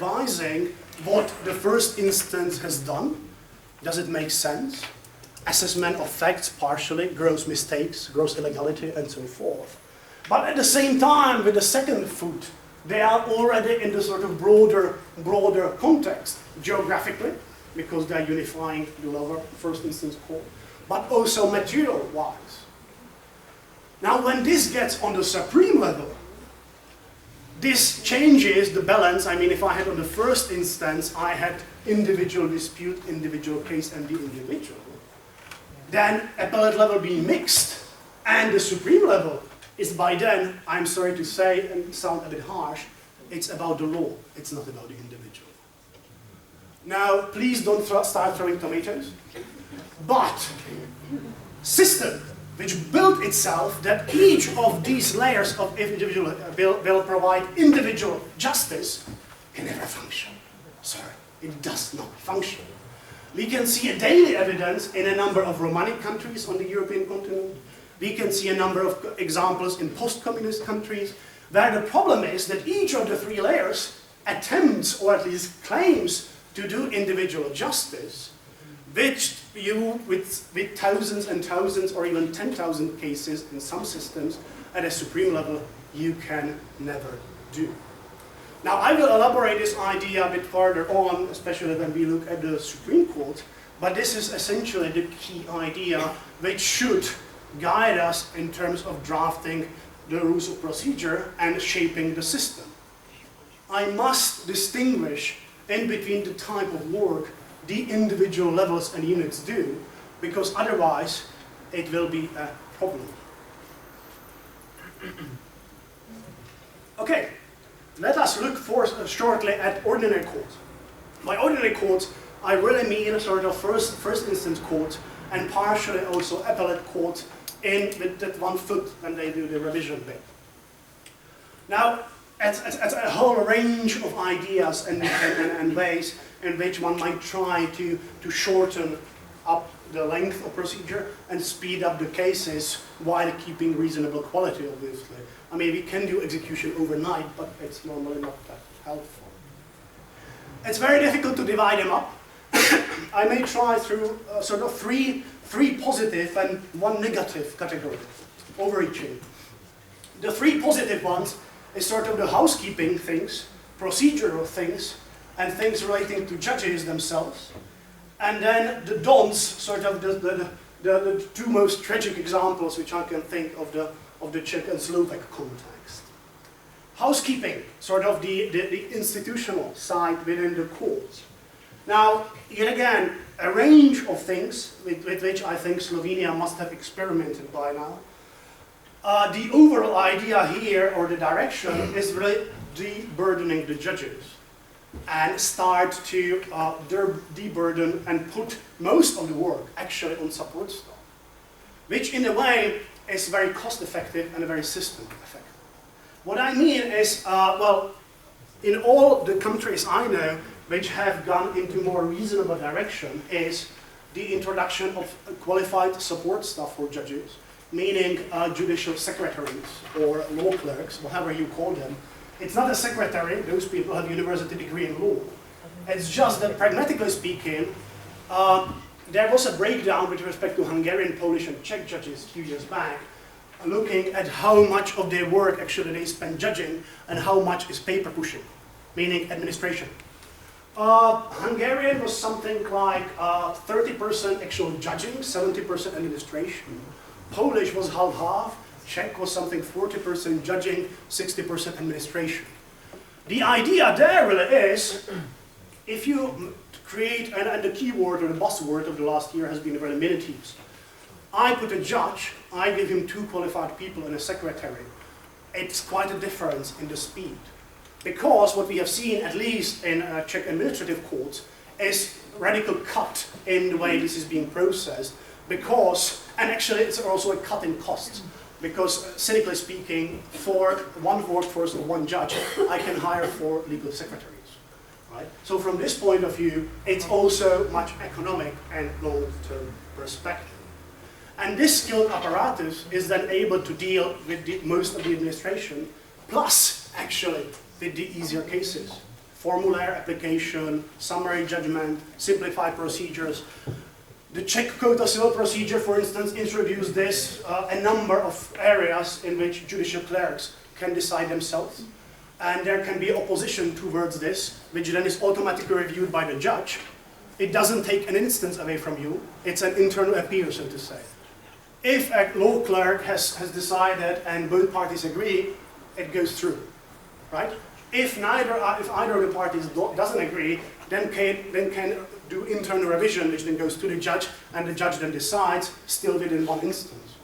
revising what the first instance has done. Does it make sense? Assessment of facts partially, gross mistakes, gross illegality, and so forth. But at the same time, with the second foot, they are already in the sort of broader context, geographically, because they're unifying the lower first instance court, but also material-wise. Now, when this gets on the supreme level, this changes the balance. I mean, if I had on the first instance, I had individual dispute, individual case, and the individual, then appellate level being mixed, and the supreme level is by then, I'm sorry to say, and sound a bit harsh, it's about the law, it's not about the individual. Now, please don't start throwing tomatoes, but system which built itself that each of these layers of individual will provide individual justice can never function. Sorry, it does not function. We can see a daily evidence in a number of Romanic countries on the European continent. We can see a number of examples in post-communist countries where the problem is that each of the three layers attempts, or at least claims, to do individual justice, which you, with thousands and thousands or even 10,000 cases in some systems at a supreme level, you can never do. Now, I will elaborate this idea a bit further on, especially when we look at the Supreme Court, but this is essentially the key idea which should guide us in terms of drafting the rules of procedure and shaping the system. I must distinguish in between the type of work the individual levels and units do, because otherwise it will be a problem. Okay, let us look shortly at ordinary court. By ordinary court, I really mean a sort of first instance court and partially also appellate court in with that one foot when they do the revision bit. Now, it's a whole range of ideas and ways in which one might try to shorten up the length of procedure and speed up the cases while keeping reasonable quality, obviously. I mean, we can do execution overnight, but it's normally not that helpful. It's very difficult to divide them up. I may try through sort of three positive and one negative category, overreaching. The three positive ones is sort of the housekeeping things, procedural things, and things relating to judges themselves. And then the don'ts, sort of the two most tragic examples which I can think of the Czech and Slovak context. Housekeeping, sort of the institutional side within the court. Now, yet again, a range of things with which I think Slovenia must have experimented by now. The overall idea here, or the direction, is really de-burdening the judges and start to de-burden and put most of the work actually on support staff, which in a way is very cost-effective and very system-effective. What I mean is, well, in all the countries I know which have gone into more reasonable direction is the introduction of qualified support staff for judges, meaning judicial secretaries or law clerks, whatever you call them. It's not a secretary, those people have a university degree in law. It's just that, pragmatically speaking, there was a breakdown with respect to Hungarian, Polish, and Czech judges a few years back, looking at how much of their work actually they spend judging and how much is paper pushing, meaning administration. Hungarian was something like 30% actual judging, 70% administration. Polish was half-half. Czech was something 40% judging, 60% administration. The idea there really is, if you create, and the keyword or the buzzword of the last year has been amenities. I put a judge, I give him 2 qualified people and a secretary. It's quite a difference in the speed. Because what we have seen, at least in Czech administrative courts, is radical cut in the way this is being processed. Because, and actually it's also a cut in costs. Because, cynically speaking, for one workforce or one judge, I can hire 4 legal secretaries. Right? So from this point of view, it's also much economic and long-term perspective. And this skilled apparatus is then able to deal with most of the administration, plus, actually, with the easier cases. formulary application, summary judgment, simplified procedures. The Czech Code of Civil Procedure, for instance, introduced this, a number of areas in which judicial clerks can decide themselves. And there can be opposition towards this, which then is automatically reviewed by the judge. It doesn't take an instance away from you. It's an internal appeal, so to say. If a law clerk has decided and both parties agree, it goes through, right? If either of the parties doesn't agree, then can do internal revision, which then goes to the judge, and the judge then decides, still within one instance.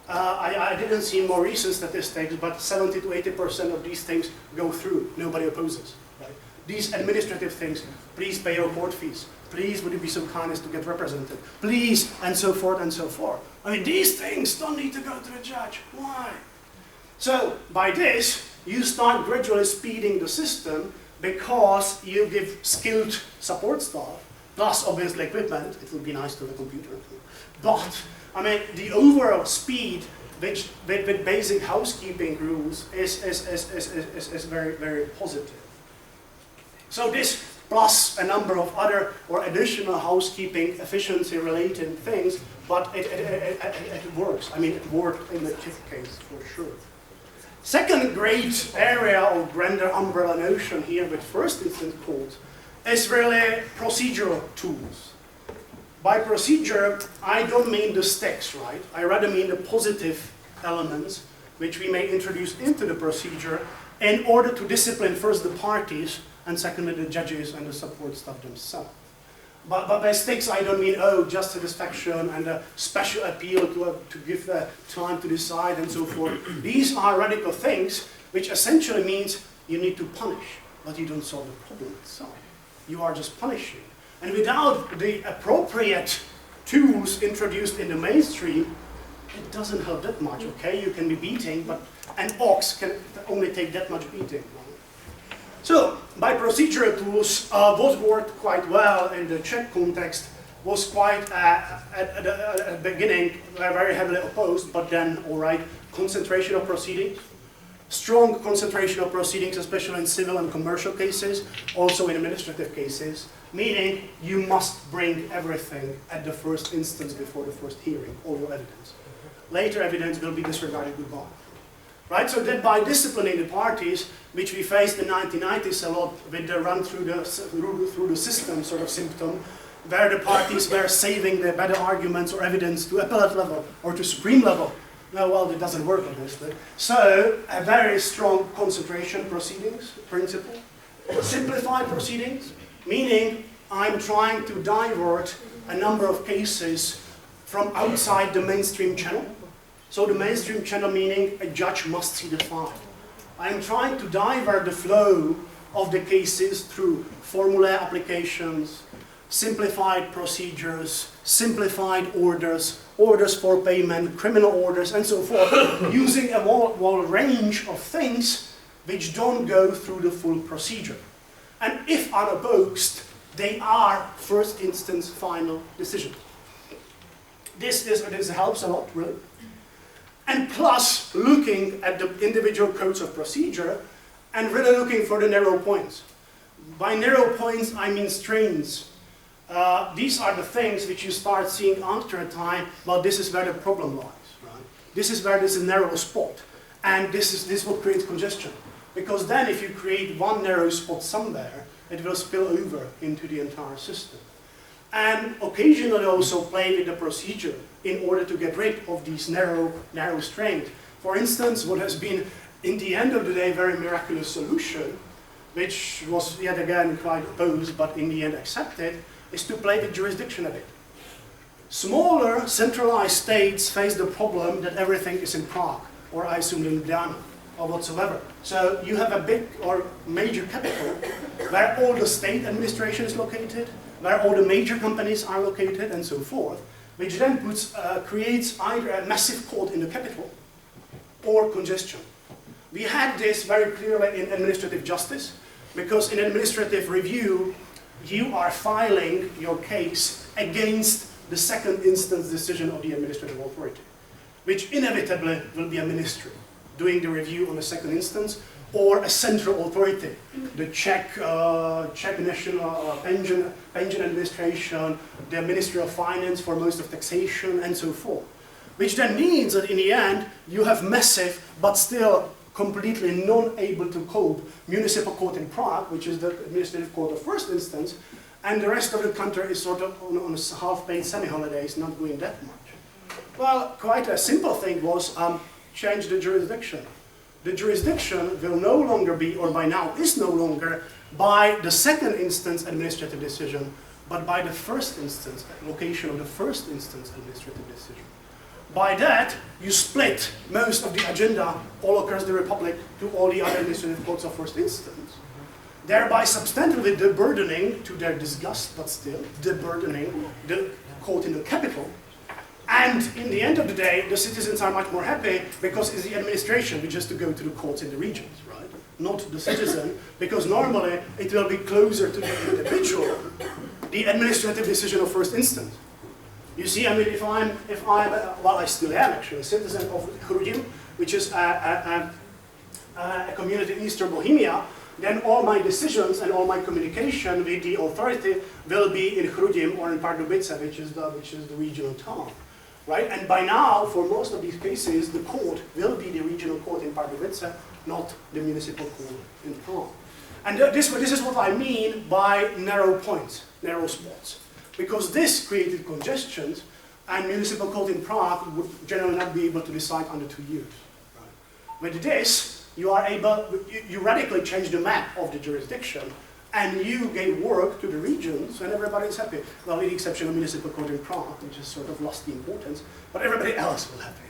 I didn't see more recent statistics, but 70 to 80% of these things go through. Nobody opposes. Right? These administrative things, please pay your court fees. Please, would you be so kind as to get represented? Please, and so forth and so forth. I mean, these things don't need to go to the judge. Why? So, by this, you start gradually speeding the system because you give skilled support staff, plus obviously equipment. It would be nice to have a computer. But, I mean, the overall speed which with basic housekeeping rules is very, very positive. So this plus a number of other or additional housekeeping efficiency related things, but it works. I mean, it worked in the Czech case for sure. Second great area of grander umbrella notion here with first instance courts is really procedural tools. By procedure, I don't mean the sticks, right? I rather mean the positive elements which we may introduce into the procedure in order to discipline first the parties and secondly the judges and the support staff themselves. But by sticks, I don't mean, oh, just satisfaction and a special appeal to give time to decide and so forth. These are radical things which essentially means you need to punish, but you don't solve the problem itself. You are just punishing. And without the appropriate tools introduced in the mainstream, it doesn't help that much, okay? You can be beating, but an ox can only take that much beating. So, by procedural tools, what worked quite well in the Czech context was quite, at the beginning, very heavily opposed, but then, all right, concentration of proceedings. Strong concentration of proceedings, especially in civil and commercial cases, also in administrative cases, meaning you must bring everything at the first instance before the first hearing, all your evidence. Later evidence will be disregarded, goodbye. Right, so that by disciplining the parties, which we faced in the 1990s a lot with the run through the system sort of symptom, where the parties were saving their better arguments or evidence to appellate level or to supreme level. No, well, it doesn't work obviously. So, a very strong concentration proceedings principle. Simplified proceedings, meaning I'm trying to divert a number of cases from outside the mainstream channel. So the mainstream channel meaning a judge must see the file. I'm trying to divert the flow of the cases through formula applications, simplified procedures, simplified orders, orders for payment, criminal orders, and so forth, using a whole range of things which don't go through the full procedure. And if unopposed, they are first instance final decisions. This helps a lot, really. And plus, looking at the individual codes of procedure and really looking for the narrow points. By narrow points, I mean strains. These are the things which you start seeing after a time, well, this is where the problem lies, right? This is where there's a narrow spot. And this is what creates congestion. Because then if you create one narrow spot somewhere, it will spill over into the entire system. And occasionally also play with the procedure in order to get rid of these narrow strains. For instance, what has been, in the end of the day, a very miraculous solution, which was yet again quite opposed, but in the end accepted, is to play with jurisdiction a bit. Smaller, centralized states face the problem that everything is in Prague, or I assume in Ljubljana, or whatsoever. So you have a big or major capital where all the state administration is located, where all the major companies are located, and so forth, which then creates either a massive court in the capital or congestion. We had this very clearly in administrative justice, because in administrative review, you are filing your case against the second instance decision of the administrative authority, which inevitably will be a ministry doing the review on the second instance, or a central authority, the Czech National Pension Administration, the Ministry of Finance for most of taxation, and so forth. Which then means that in the end, you have massive, but still completely non-able to cope municipal court in Prague, which is the administrative court of first instance, and the rest of the country is sort of on a half-paid semi-holidays, not doing that much. Well, quite a simple thing was change the jurisdiction. The jurisdiction will no longer be, or by now is no longer, by the second instance administrative decision, but by the first instance, location of the first instance administrative decision. By that, you split most of the agenda all across the Republic to all the other administrative courts of first instance, thereby substantially deburdening, to their disgust, but still, deburdening the court in the capital. And in the end of the day, the citizens are much more happy because it's the administration which has to go to the courts in the regions, right? Not the citizen, because normally it will be closer to the individual, the administrative decision of first instance. You see, I mean, if I'm, well, I still am actually a citizen of Chrudim, which is a community in Eastern Bohemia, then all my decisions and all my communication with the authority will be in Chrudim or in Pardubice, which is the regional town, right? And by now, for most of these cases, the court will be the regional court in Pardubice, not the municipal court in Prague. And this is what I mean by narrow points, narrow spots. Because this created congestions, and municipal court in Prague would generally not be able to decide under 2 years. Right? With this, you are able, you radically change the map of the jurisdiction, and you gave work to the regions, and everybody is happy. Well, with the exception of municipal court in Prague, which has sort of lost the importance, but everybody else will be happy.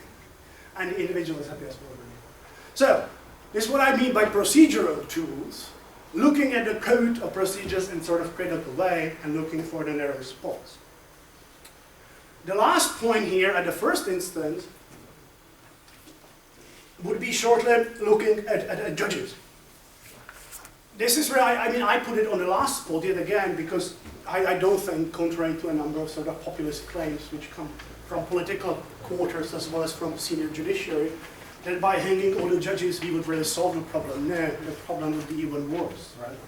And the individual is happy as well. So, this is what I mean by procedural tools. Looking at the code of procedures in sort of critical way and looking for the narrow spots. The last point here at the first instance would be shortly looking at judges. This is where I put it on the last spot yet again because I don't think, contrary to a number of sort of populist claims which come from political quarters as well as from senior judiciary, that by hanging all the judges we would really solve the problem. No, the problem would be even worse, right?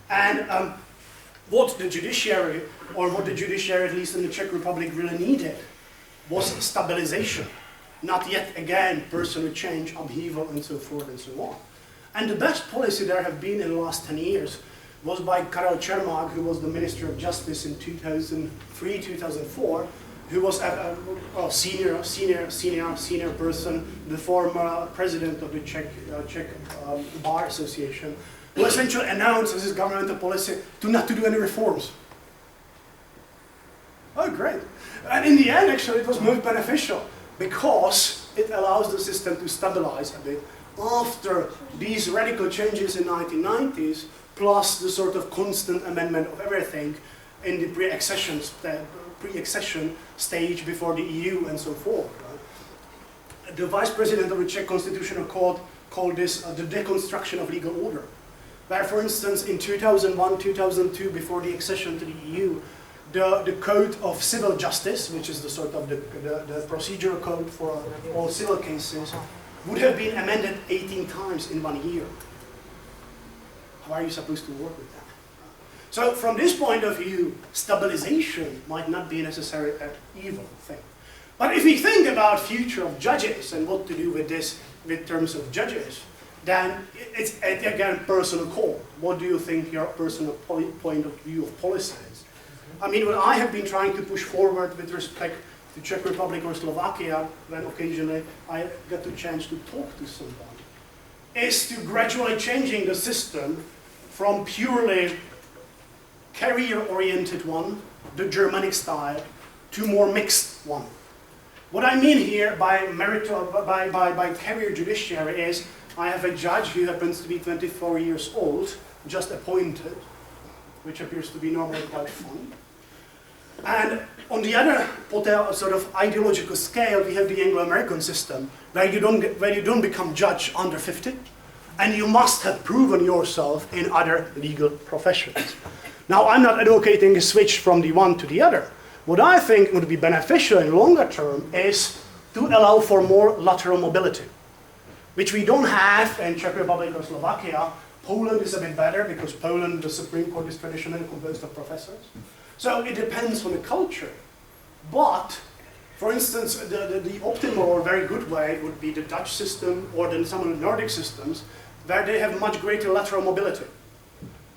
And what the judiciary, or what the judiciary, at least in the Czech Republic, really needed was stabilization. Not yet again personal change, upheaval, and so forth and so on. And the best policy there have been in the last 10 years was by Karel Čermák, who was the Minister of Justice in 2003, 2004, who was a senior person, the former president of the Czech Bar Association, who essentially announced as his governmental policy not to do any reforms. Oh, great. And in the end, actually, it was most beneficial because it allows the system to stabilize a bit after these radical changes in the 1990s, plus the sort of constant amendment of everything in the pre-accession stage before the EU and so forth. Right? The vice president of the Czech Constitutional Court called this the deconstruction of legal order. Where, for instance, in 2001, 2002, before the accession to the EU, the Code of Civil Justice, which is the sort of the procedural code for all civil cases, would have been amended 18 times in 1 year. How are you supposed to work with that? So from this point of view, stabilization might not be necessarily an evil thing. But if we think about future of judges and what to do with this with terms of judges, then it's again personal call. What do you think your personal point of view of policy is? I mean, what I have been trying to push forward with respect to Czech Republic or Slovakia, when occasionally I get the chance to talk to someone, is to gradually changing the system from purely career-oriented one, the Germanic style, to more mixed one. What I mean here by career judiciary is I have a judge who happens to be 24 years old, just appointed, which appears to be normally quite fun. And on the other sort of ideological scale, we have the Anglo-American system, where you don't become judge under 50, and you must have proven yourself in other legal professions. Now, I'm not advocating a switch from the one to the other. What I think would be beneficial in longer term is to allow for more lateral mobility. which we don't have in Czech Republic or Slovakia. Poland is a bit better because Poland, the Supreme Court is traditionally composed of professors. So it depends on the culture. But, for instance, the optimal or very good way would be the Dutch system or then some of the Nordic systems where they have much greater lateral mobility.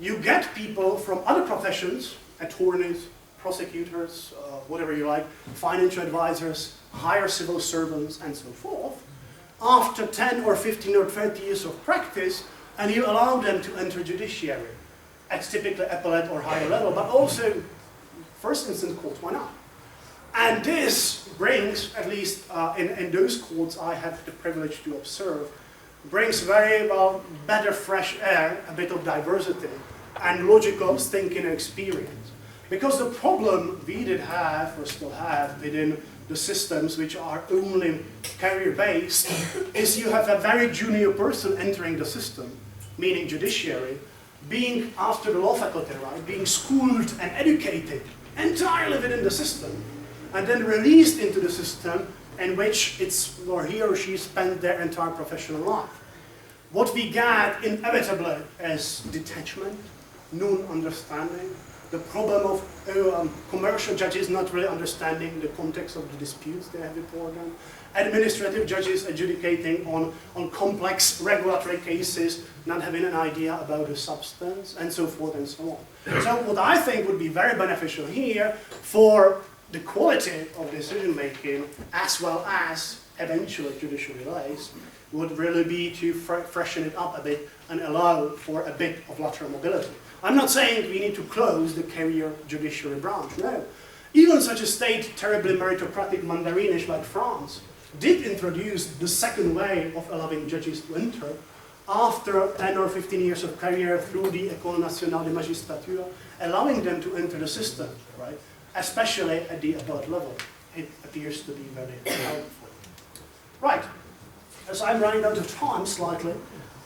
You get people from other professions, attorneys, prosecutors, whatever you like, financial advisors, higher civil servants, and so forth, after 10 or 15 or 20 years of practice, and you allow them to enter judiciary at typically appellate or higher level, but also first instance courts, why not? And this brings, at least in those courts I have the privilege to observe, brings very well better fresh air, a bit of diversity, and logical thinking and experience. Because the problem we did have, or still have, within the systems which are only career-based, is you have a very junior person entering the system, meaning judiciary, being after the law faculty, right, being schooled and educated entirely within the system, and then released into the system in which it's, or he or she spent their entire professional life. What we get inevitably is detachment, non-understanding, the problem of commercial judges not really understanding the context of the disputes they have before them, administrative judges adjudicating on complex regulatory cases, not having an idea about the substance, and so forth and so on. So what I think would be very beneficial here for the quality of decision making, as well as eventually judicial delays, would really be to freshen it up a bit and allow for a bit of lateral mobility. I'm not saying we need to close the career judiciary branch, no. Even such a state, terribly meritocratic mandarinish like France, did introduce the second way of allowing judges to enter after 10 or 15 years of career through the École Nationale de Magistrature, allowing them to enter the system, right? Especially at the appellate level. It appears to be very helpful. Right, as I'm running out of time slightly,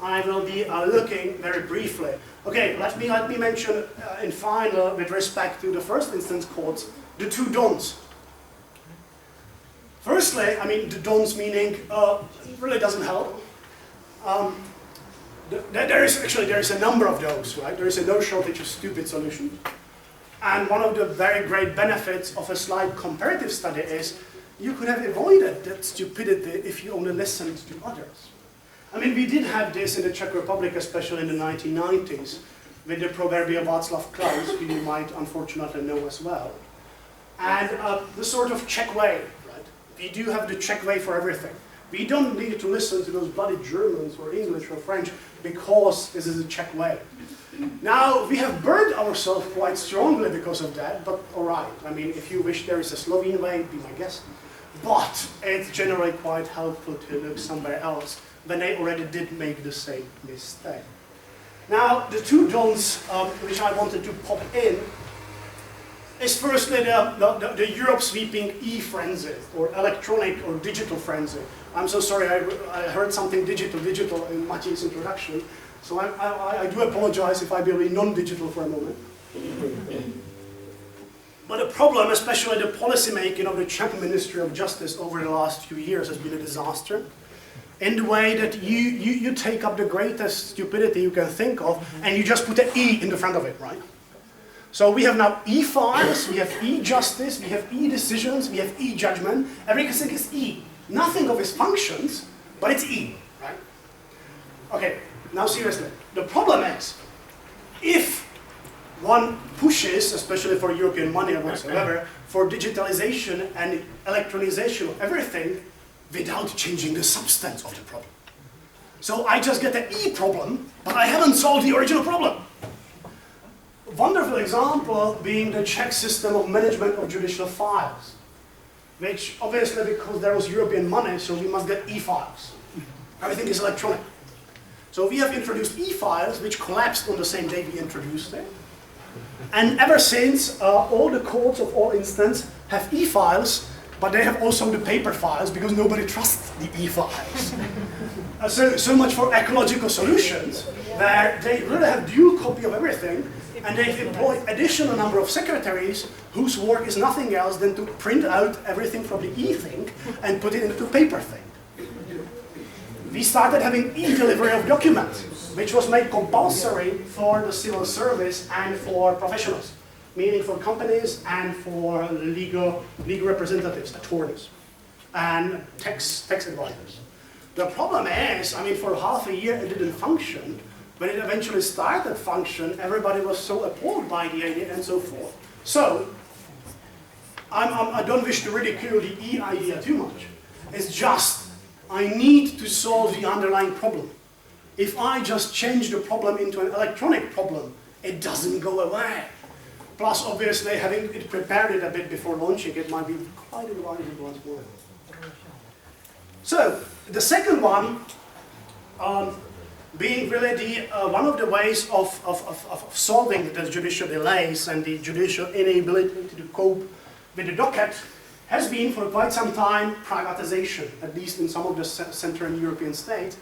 I will be looking very briefly. Okay, let me mention in final, with respect to the first instance courts, the two dons. Firstly, I mean, the dons meaning, it really doesn't help. There is a number of those, right? There is no shortage of stupid solutions. And one of the very great benefits of a slight comparative study is you could have avoided that stupidity if you only listened to others. I mean, we did have this in the Czech Republic, especially in the 1990s, with the proverbial Václav Klaus, who you might unfortunately know as well. And the sort of Czech way, right? We do have the Czech way for everything. We don't need to listen to those bloody Germans or English or French because this is a Czech way. Now, we have burned ourselves quite strongly because of that, but all right. I mean, if you wish there is a Slovene way, be my guest. But it's generally quite helpful to look somewhere else when they already did make the same mistake. Now, the two dons which I wanted to pop in is firstly the Europe-sweeping e-frenzy, or electronic or digital frenzy. I'm so sorry, I heard something digital in Matthew's introduction, so I do apologize if I be non-digital for a moment. But the problem, especially the policy making of the Czech Ministry of Justice over the last few years, has been a disaster. In the way that you take up the greatest stupidity you can think of and you just put an E in the front of it, right? So we have now e-files, we have e-justice, we have e-decisions, we have e-judgment. Everything is E. Nothing of its functions, but it's E, right? Okay, now seriously. The problem is, if one pushes, especially for European money or whatsoever, for digitalization and electronization of everything without changing the substance of the problem. So I just get an E problem, but I haven't solved the original problem. A wonderful example being the Czech system of management of judicial files, which obviously, because there was European money, so we must get e-files. Everything is electronic. So we have introduced e-files, which collapsed on the same day we introduced it. And ever since, all the courts of all instances have e-files, but they have also the paper files because nobody trusts the e-files. So much for ecological solutions, where they really have dual copy of everything, and they've employed additional number of secretaries whose work is nothing else than to print out everything from the e-thing and put it into the paper thing. we started having e-delivery of documents, which was made compulsory for the civil service and for professionals, meaning for companies and for legal representatives, attorneys, and tax advisors. The problem is, I mean, for half a year it didn't function. When it eventually started to function, everybody was so appalled by the idea and so forth. So, I don't wish to ridicule the E-idea too much. It's just, I need to solve the underlying problem. If I just change the problem into an electronic problem, it doesn't go away. Plus, obviously, having it prepared it a bit before launching, it might be quite advisable once more. So, the second one, being really one of the ways of solving the judicial delays and the judicial inability to cope with the docket, has been for quite some time privatization, at least in some of the Central European states,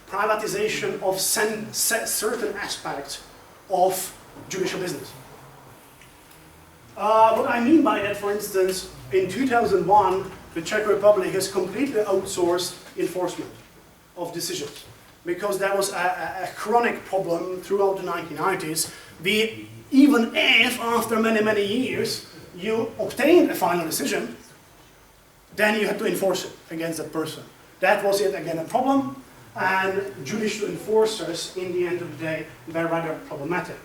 privatization of certain aspects of judicial business. What I mean by that, for instance, in 2001, the Czech Republic has completely outsourced enforcement of decisions, because that was a chronic problem throughout the 1990s. Even if, after many, many years, you obtained a final decision, then you had to enforce it against that person. That was yet again a problem, and judicial enforcers, in the end of the day, were rather problematic.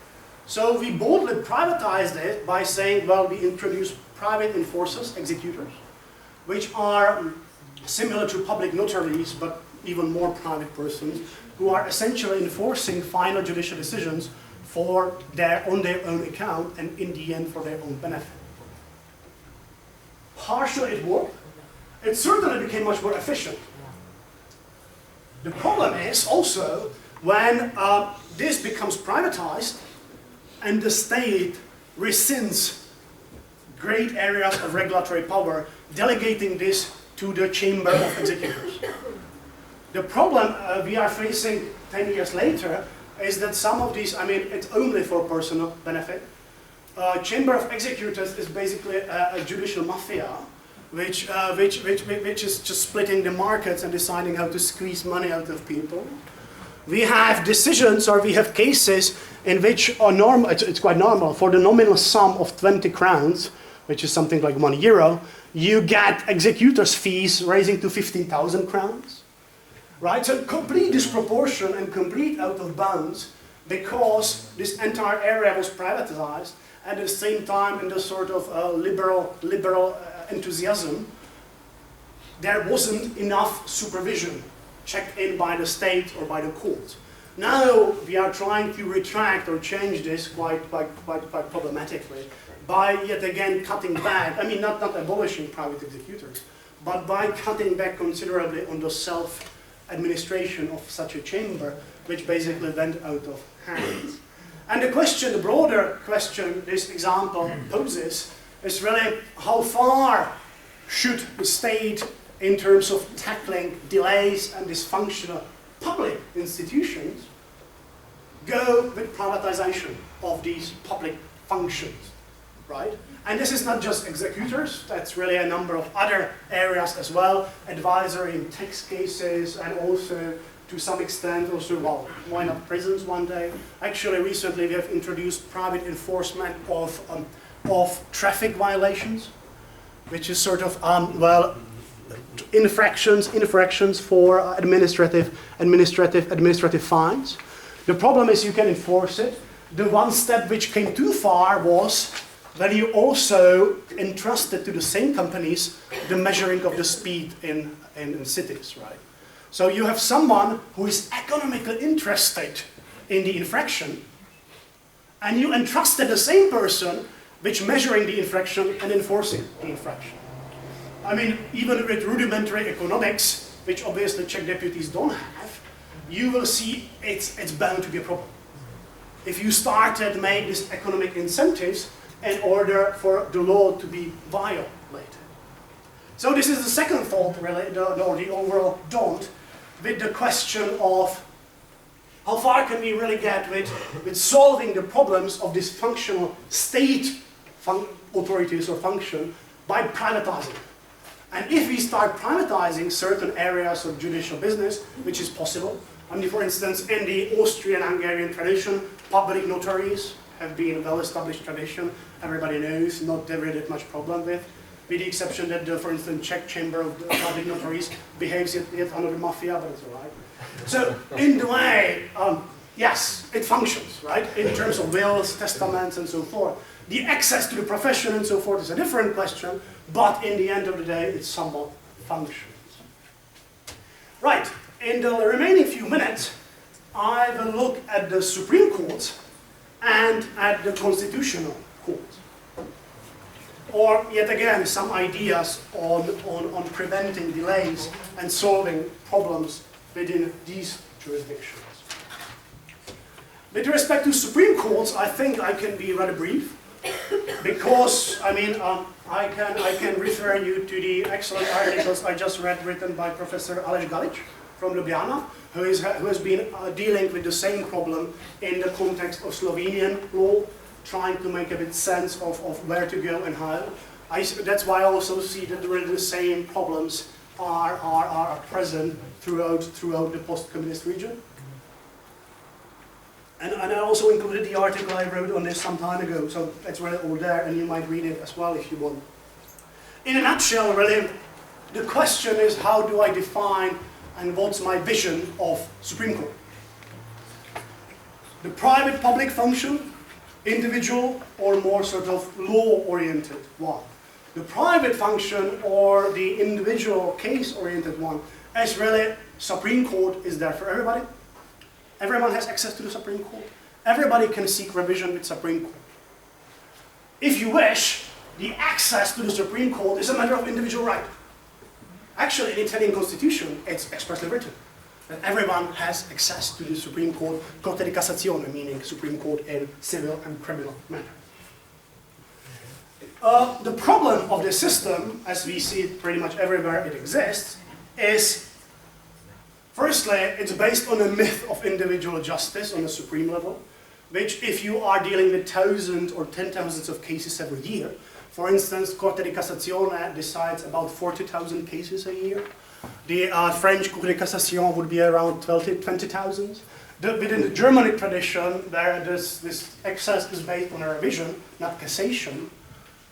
So we boldly privatized it by saying, well, we introduced private enforcers, executors, which are similar to public notaries, but even more private persons, who are essentially enforcing final judicial decisions on their own account and in the end for their own benefit. Partially it worked. It certainly became much more efficient. The problem is also when this becomes privatized and the state rescinds great areas of regulatory power, delegating this to the Chamber of Executors. The problem we are facing 10 years later is that some of these, I mean, it's only for personal benefit. Chamber of Executors is basically a judicial mafia, which is just splitting the markets and deciding how to squeeze money out of people. We have decisions, or we have cases in which are normal. It's quite normal for the nominal sum of 20 crowns, which is something like €1, you get executors' fees raising to 15,000 crowns. Right? So complete disproportion and complete out of bounds, because this entire area was privatized, and at the same time in the sort of liberal enthusiasm, there wasn't enough supervision checked in by the state or by the court. Now we are trying to retract or change this quite problematically by yet again cutting back, I mean not abolishing private executors, but by cutting back considerably on the self-administration of such a chamber, which basically went out of hand. And the question, the broader question this example poses is really how far should the state, in terms of tackling delays and dysfunctional public institutions, go with privatization of these public functions, right? And this is not just executors, that's really a number of other areas as well, advisory in tax cases, and also to some extent also, well, why not prisons one day? Actually, recently we have introduced private enforcement of traffic violations, which is sort of, well, infractions for administrative fines. The problem is you can enforce it. The one step which came too far was that you also entrusted to the same companies the measuring of the speed in cities, right? So you have someone who is economically interested in the infraction, and you entrusted the same person which measuring the infraction and enforcing the infraction. I mean, even with rudimentary economics, which obviously Czech deputies don't have, you will see it's bound to be a problem. If you started to make these economic incentives in order for the law to be violated. So this is the second fault, really, or the overall don't, with the question of how far can we really get with solving the problems of dysfunctional state authorities or function by privatizing. And if we start privatizing certain areas of judicial business, which is possible, I mean, for instance, in the Austrian-Hungarian tradition, public notaries have been a well-established tradition. Everybody knows, not really that much problem with the exception that, for instance, Czech Chamber of Public Notaries behaves yet under the mafia, but it's all right. So, in the way, yes, it functions, right? In terms of wills, testaments, and so forth. The access to the profession and so forth is a different question, but in the end of the day, it somewhat functions. Right, in the remaining few minutes, I will look at the Supreme Court and at the Constitutional Court. Or, yet again, some ideas on preventing delays and solving problems within these jurisdictions. With respect to Supreme Courts, I think I can be rather brief, because, I mean, I can refer you to the excellent articles I just read written by Professor Aleš Galič from Ljubljana, who has been dealing with the same problem in the context of Slovenian law, trying to make a bit sense of where to go and how. That's why I also see that the same problems are present throughout the post-communist region. And I also included the article I wrote on this some time ago, so it's really all there, and you might read it as well if you want. In a nutshell, really, the question is, how do I define and what's my vision of Supreme Court? The private-public function, individual, or more sort of law-oriented one. The private function or the individual case-oriented one is really Supreme Court is there for everybody. Everyone has access to the Supreme Court. Everybody can seek revision with Supreme Court. If you wish, the access to the Supreme Court is a matter of individual right. Actually, in the Italian Constitution, it's expressly written that everyone has access to the Supreme Court, Corte di Cassazione, meaning Supreme Court in civil and criminal matters. The problem of this system, as we see it pretty much everywhere it exists, is firstly, it's based on a myth of individual justice on a supreme level, which if you are dealing with thousands or 10,000s of cases every year, for instance, Corte di Cassazione decides about 40,000 cases a year. The French Cour de Cassation would be around 20,000. Within the Germanic tradition, where this access is based on a revision, not cassation,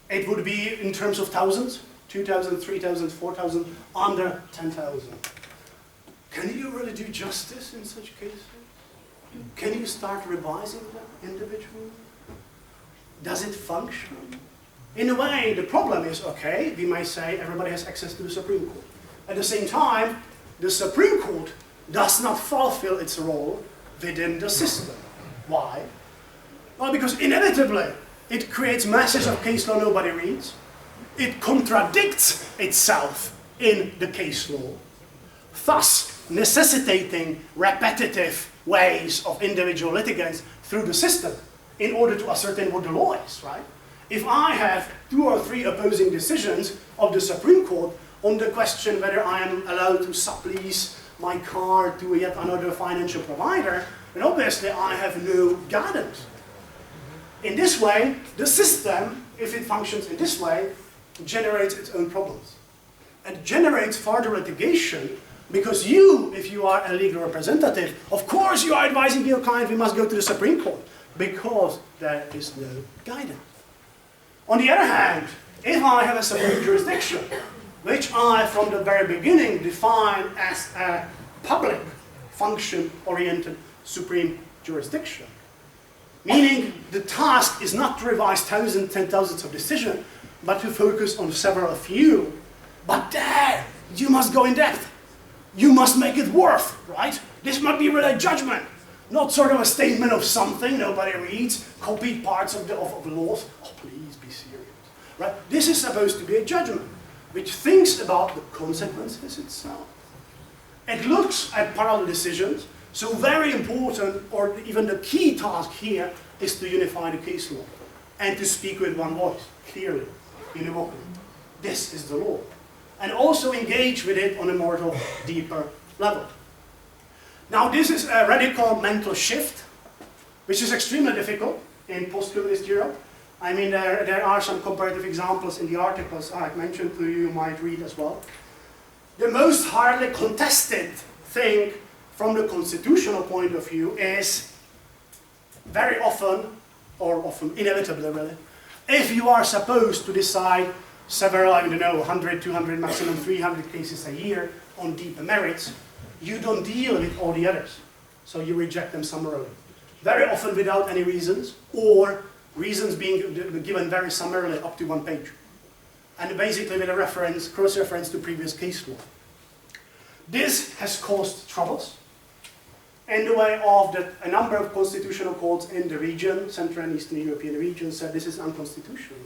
it would be in terms of thousands, 2,000, 3,000, 4,000, under 10,000. Can you really do justice in such cases? Can you start revising them individually? Does it function? In a way, the problem is, okay, we might say everybody has access to the Supreme Court. At the same time, the Supreme Court does not fulfill its role within the system. Why? Well, because inevitably, it creates masses of case law nobody reads. It contradicts itself in the case law, thus necessitating repetitive ways of individual litigants through the system in order to ascertain what the law is, right? If I have 2 or 3 opposing decisions of the Supreme Court on the question whether I am allowed to sublease my car to yet another financial provider, then obviously I have no guidance. In this way, the system, if it functions in this way, generates its own problems. And generates further litigation because you, if you are a legal representative, of course you are advising your client we must go to the Supreme Court because there is no guidance. On the other hand, if I have a supreme jurisdiction, which I from the very beginning define as a public function-oriented supreme jurisdiction, meaning the task is not to revise thousands and thousands of decisions, but to focus on several few. But there, you must go in depth. You must make it worth, right? This might be really a judgment, not sort of a statement of something nobody reads, copied parts of the laws. Oh, please be serious, right? This is supposed to be a judgment, which thinks about the consequences itself. It looks at parallel decisions. So very important, or even the key task here, is to unify the case law and to speak with one voice, clearly, univocally. This is the law. And also engage with it on a more deeper level. Now this is a radical mental shift, which is extremely difficult in post-communist Europe, I mean, there are some comparative examples in the articles I've mentioned to you, you might read as well. The most hardly contested thing from the constitutional point of view is very often, or often inevitably really, if you are supposed to decide several, I don't know, 100, 200, maximum 300 cases a year on deeper merits, you don't deal with all the others. So you reject them summarily. Very often without any reasons, or reasons being given very summarily up to 1 page. And basically with a reference, cross-reference to previous case law. This has caused troubles in the way of that a number of constitutional courts in the region, Central and Eastern European region, said this is unconstitutional.